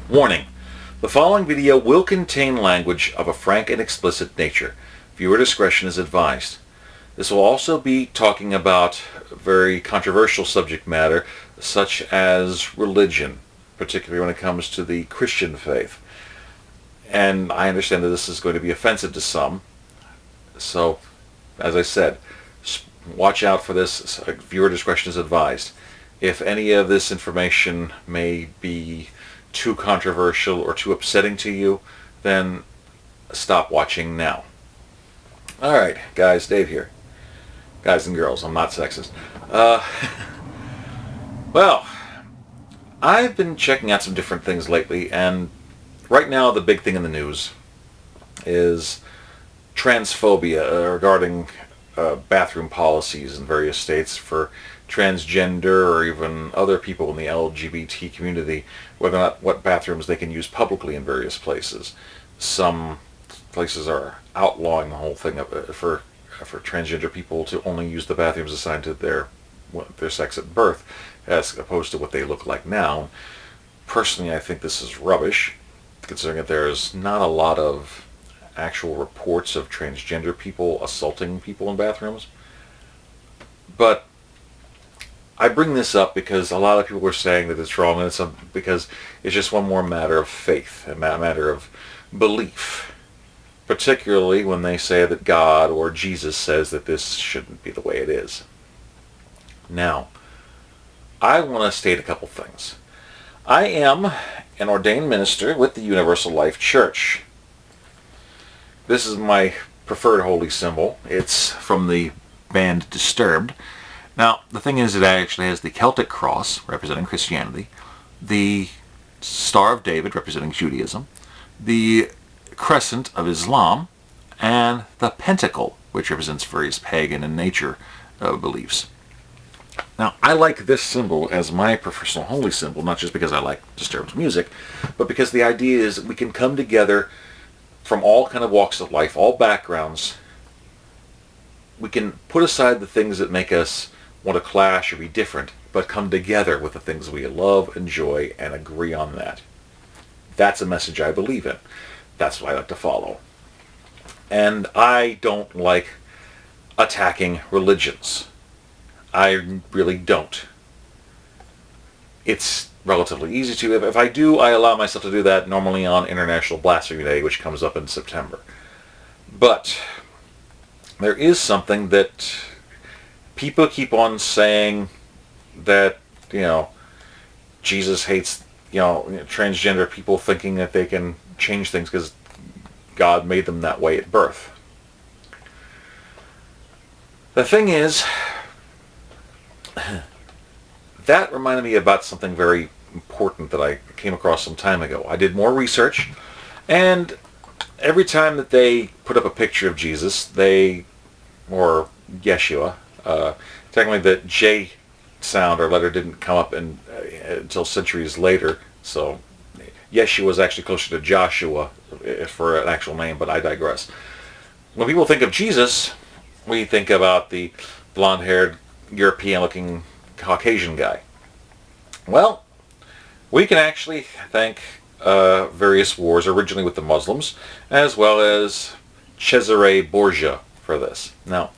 Warning: the following video will contain language of a frank and explicit nature. Viewer discretion is advised. This will also be talking about very controversial subject matter such as religion, particularly when it comes to the Christian faith. And I understand that this is going to be offensive to some. So, as I said, watch out for this. Viewer discretion is advised. If any of this information may be too controversial or too upsetting to you, then stop watching now. Alright, guys, Dave here. Guys and girls, I'm not sexist. Well, I've been checking out some different things lately, and right now the big thing in the news is transphobia regarding bathroom policies in various states for transgender or even other people in the LGBT community, whether or not what bathrooms they can use publicly in various places. Some places are outlawing the whole thing for transgender people to only use the bathrooms assigned to their sex at birth, as opposed to what they look like now. Personally, I think this is rubbish, considering that there's not a lot of actual reports of transgender people assaulting people in bathrooms. But I bring this up because a lot of people were saying that it's wrong, and it's because it's just one more matter of faith, a matter of belief, particularly when they say that God or Jesus says that this shouldn't be the way it is. Now, I want to state a couple things. I am an ordained minister with the Universal Life Church. This is my preferred holy symbol. It's from the band Disturbed. Now, the thing is, it actually has the Celtic cross, representing Christianity, the Star of David, representing Judaism, the Crescent of Islam, and the Pentacle, which represents various pagan and nature beliefs. Now, I like this symbol as my personal holy symbol, not just because I like Disturbed's music, but because the idea is that we can come together from all kind of walks of life, all backgrounds. We can put aside the things that make us want to clash or be different, but come together with the things we love, enjoy, and agree on that. That's a message I believe in. That's what I like to follow. And I don't like attacking religions. I really don't. It's relatively easy to. If I do, I allow myself to do that normally on International Blasphemy Day, which comes up in September. But there is something that people keep on saying, that, Jesus hates, transgender people, thinking that they can change things because God made them that way at birth. The thing is, that reminded me about something very important that I came across some time ago. I did more research, and every time that they put up a picture of Jesus, or Yeshua, technically the J sound or letter didn't come up until centuries later, so Yeshua is actually closer to Joshua for an actual name, but I digress. When people think of Jesus, we think about the blonde-haired, European-looking Caucasian guy. Well, we can actually thank various wars, originally with the Muslims, as well as Cesare Borgia for this. Now,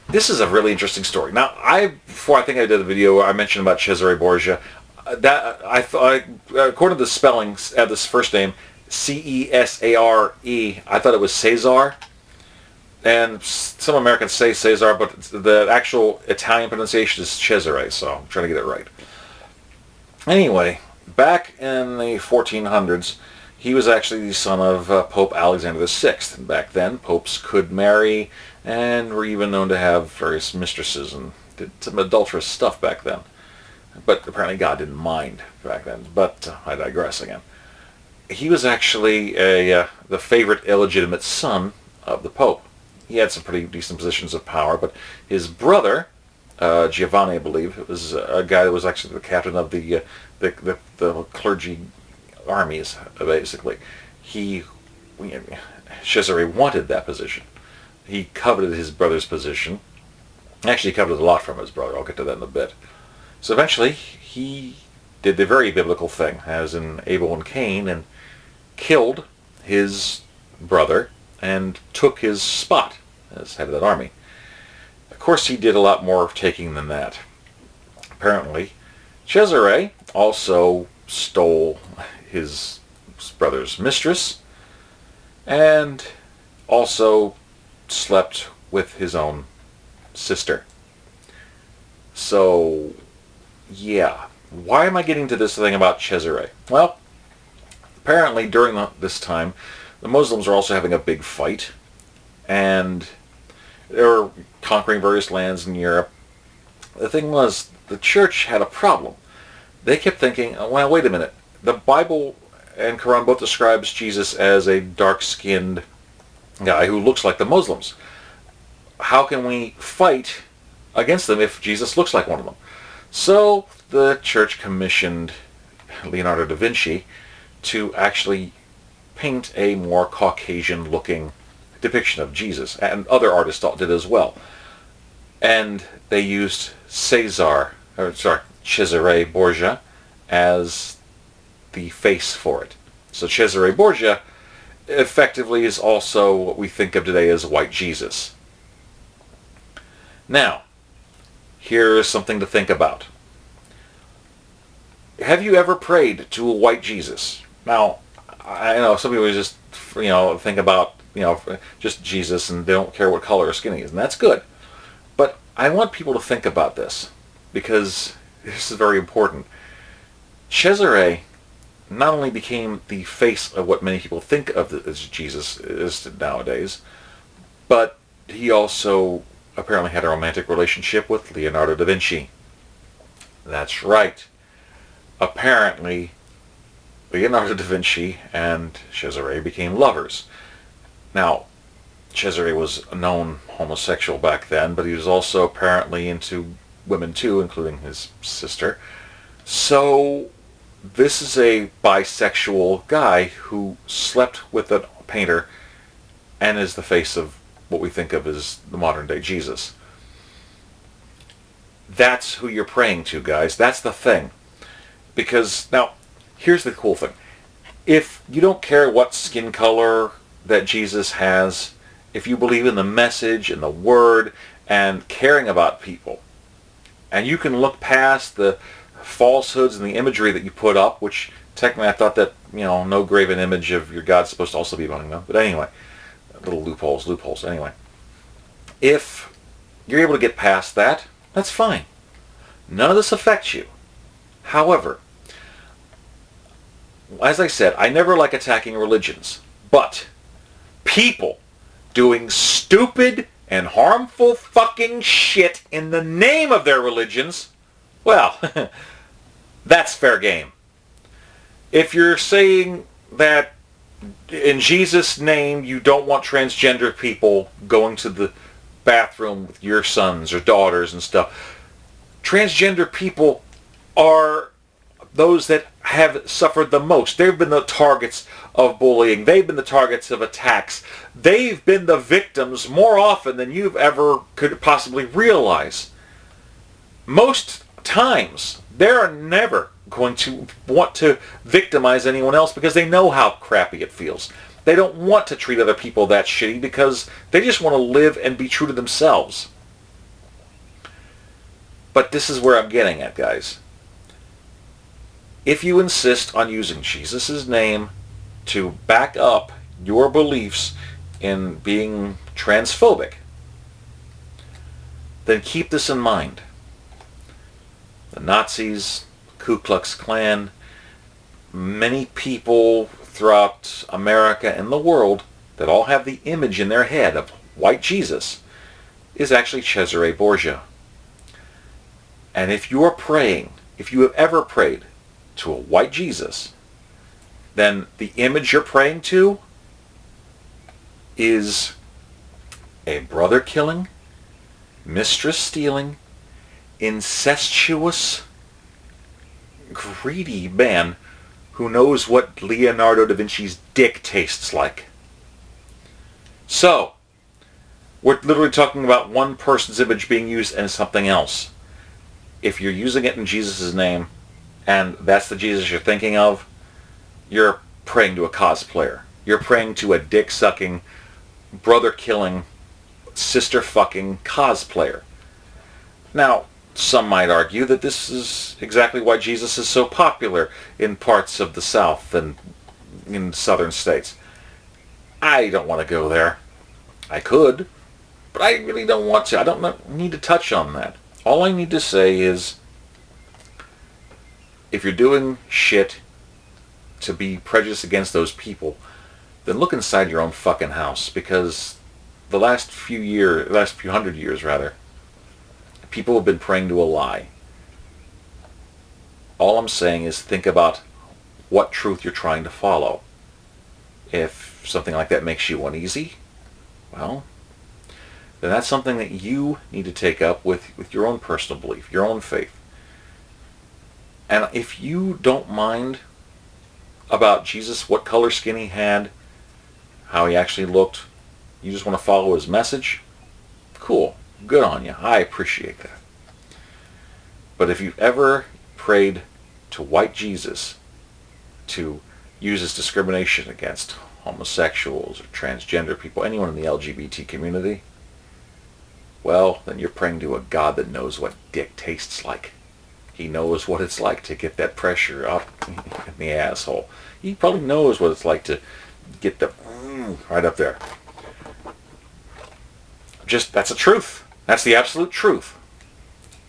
this is a really interesting story. Now, before I think I did a video, I mentioned about Cesare Borgia. That I thought, according to the spellings of this first name, Cesare, I thought it was Cesar. And some Americans say Cesar, but the actual Italian pronunciation is Cesare, so I'm trying to get it right. Anyway, back in the 1400s, he was actually the son of Pope Alexander VI. And back then, popes could marry and were even known to have various mistresses and did some adulterous stuff back then. But apparently God didn't mind back then. But I digress again. He was actually the favorite illegitimate son of the Pope. He had some pretty decent positions of power, but his brother, Giovanni, I believe, it was a guy that was actually the captain of the clergy armies, basically. Cesare wanted that position. He coveted his brother's position. Actually, he coveted a lot from his brother. I'll get to that in a bit. So eventually, he did the very biblical thing, as in Abel and Cain, and killed his brother and took his spot as head of that army. Of course, he did a lot more taking than that. Apparently, Cesare also stole his brother's mistress and also slept with his own sister. So, yeah. Why am I getting to this thing about Cesare? Well, apparently during this time, the Muslims were also having a big fight, and they were conquering various lands in Europe. The thing was, the church had a problem. They kept thinking, well, wait a minute. The Bible and Quran both describes Jesus as a dark-skinned guy who looks like the Muslims. How can we fight against them if Jesus looks like one of them? So the church commissioned Leonardo da Vinci to actually paint a more Caucasian-looking depiction of Jesus, and other artists did as well. And they used Cesare Borgia as the face for it. So Cesare Borgia effectively is also what we think of today as white Jesus. Now, here's something to think about. Have you ever prayed to a white Jesus? Now, I know some people just, think about, just Jesus and they don't care what color or skin he is, and that's good. But I want people to think about this, because this is very important. Cesare not only became the face of what many people think of as Jesus is nowadays, but he also apparently had a romantic relationship with Leonardo da Vinci. That's right. Apparently, Leonardo da Vinci and Cesare became lovers. Now, Cesare was a known homosexual back then, but he was also apparently into women too, including his sister. So, this is a bisexual guy who slept with a painter and is the face of what we think of as the modern day Jesus. That's who you're praying to, guys. That's the thing. Because, now, here's the cool thing. If you don't care what skin color that Jesus has, if you believe in the message and the word and caring about people, and you can look past the falsehoods and the imagery that you put up, which technically I thought that, no graven image of your God's supposed to also be among them. But anyway, little loopholes. Anyway, if you're able to get past that, that's fine. None of this affects you. However, as I said, I never like attacking religions, but people doing stupid and harmful fucking shit in the name of their religions, well, that's fair game. If you're saying that in Jesus' name you don't want transgender people going to the bathroom with your sons or daughters and stuff, transgender people are those that have suffered the most. They've been the targets of bullying. They've been the targets of attacks. They've been the victims more often than you've ever could possibly realize. Most times, they're never going to want to victimize anyone else because they know how crappy it feels. They don't want to treat other people that shitty because they just want to live and be true to themselves. But this is where I'm getting at, guys. If you insist on using Jesus' name to back up your beliefs in being transphobic, then keep this in mind. The Nazis, Ku Klux Klan, many people throughout America and the world that all have the image in their head of white Jesus is actually Cesare Borgia. And if you are praying, if you have ever prayed to a white Jesus, then the image you're praying to is a brother killing, mistress stealing, incestuous, greedy man who knows what Leonardo da Vinci's dick tastes like. So, we're literally talking about one person's image being used as something else. If you're using it in Jesus' name, and that's the Jesus you're thinking of, you're praying to a cosplayer. You're praying to a dick-sucking, brother-killing, sister-fucking cosplayer. Now, some might argue that this is exactly why Jesus is so popular in parts of the South and in southern states. I don't want to go there. I could, but I really don't want to. I don't need to touch on that. All I need to say is, if you're doing shit to be prejudiced against those people, then look inside your own fucking house, because the last few hundred years, people have been praying to a lie. All I'm saying is think about what truth you're trying to follow. If something like that makes you uneasy, well, then that's something that you need to take up with your own personal belief, your own faith. And if you don't mind about Jesus, what color skin he had, how he actually looked, you just want to follow his message, cool, good on you. I appreciate that. But if you've ever prayed to white Jesus to use his discrimination against homosexuals or transgender people, anyone in the LGBT community, well, then you're praying to a God that knows what dick tastes like. He knows what it's like to get that pressure up in the asshole. He probably knows what it's like to get the right up there. That's the truth. That's the absolute truth.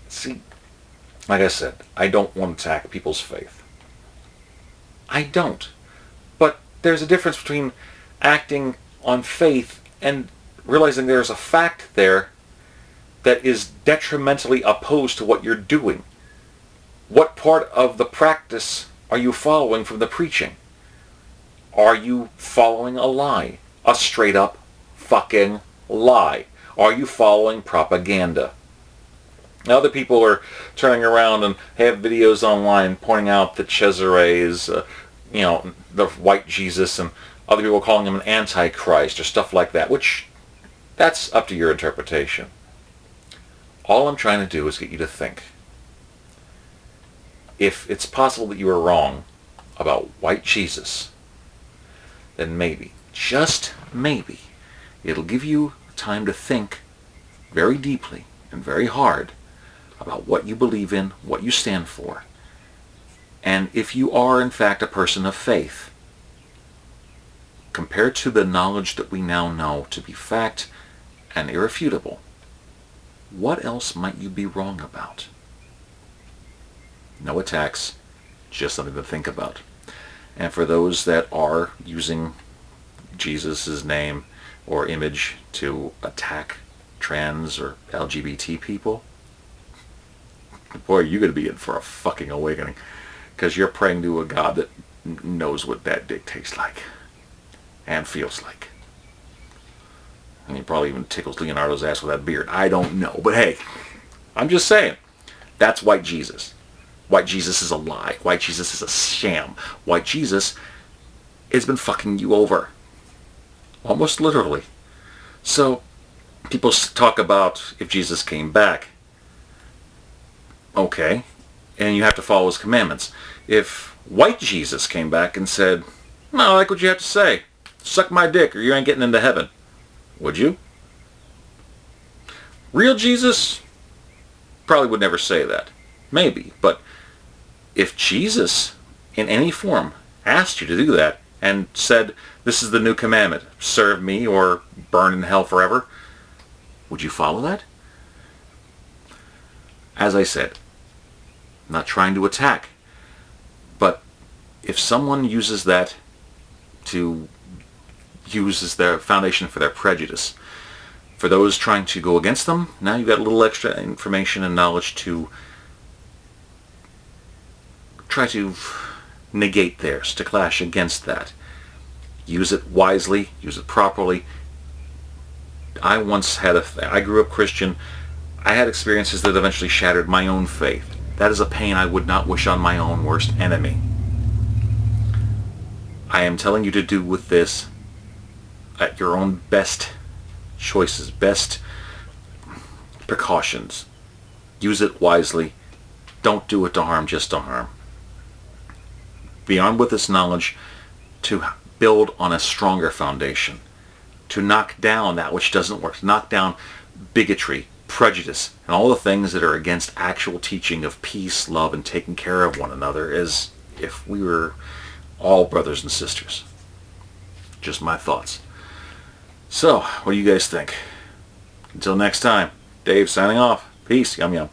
See, like I said, I don't want to attack people's faith. I don't. But there's a difference between acting on faith and realizing there's a fact there that is detrimentally opposed to what you're doing. What part of the practice are you following from the preaching? Are you following a lie? A straight up fucking lie? Are you following propaganda? Now, other people are turning around and have videos online pointing out that Cesare is, the white Jesus, and other people calling him an antichrist or stuff like that, which that's up to your interpretation. All I'm trying to do is get you to think. If it's possible that you are wrong about white Jesus, then maybe, just maybe, it'll give you time to think very deeply and very hard about what you believe in, what you stand for. And if you are, in fact, a person of faith, compared to the knowledge that we now know to be fact and irrefutable, what else might you be wrong about? No attacks, just something to think about. And for those that are using Jesus' name or image to attack trans or LGBT people, boy, you're going to be in for a fucking awakening, because you're praying to a God that knows what that dick tastes like and feels like. And he probably even tickles Leonardo's ass with that beard. I don't know. But hey, I'm just saying, that's white Jesus. White Jesus is a lie. White Jesus is a sham. White Jesus has been fucking you over. Almost literally. So, people talk about if Jesus came back. Okay. And you have to follow his commandments. If white Jesus came back and said, "No, I like what you have to say. Suck my dick or you ain't getting into heaven," would you? Real Jesus probably would never say that. Maybe. But if Jesus, in any form, asked you to do that and said, "This is the new commandment, serve me or burn in hell forever," would you follow that? As I said, I'm not trying to attack, but if someone uses that to use as their foundation for their prejudice, for those trying to go against them, now you've got a little extra information and knowledge to try to negate theirs, to clash against that. Use it wisely, use it properly. I grew up Christian. I had experiences that eventually shattered my own faith. That is a pain I would not wish on my own worst enemy. I am telling you to do with this at your own best choices, best precautions. Use it wisely. Don't do it to harm, just to harm. be armed with this knowledge to build on a stronger foundation, to knock down that which doesn't work, to knock down bigotry, prejudice, and all the things that are against actual teaching of peace, love, and taking care of one another, as if we were all brothers and sisters. Just my thoughts. So, what do you guys think? Until next time, Dave signing off. Peace. Yum yum.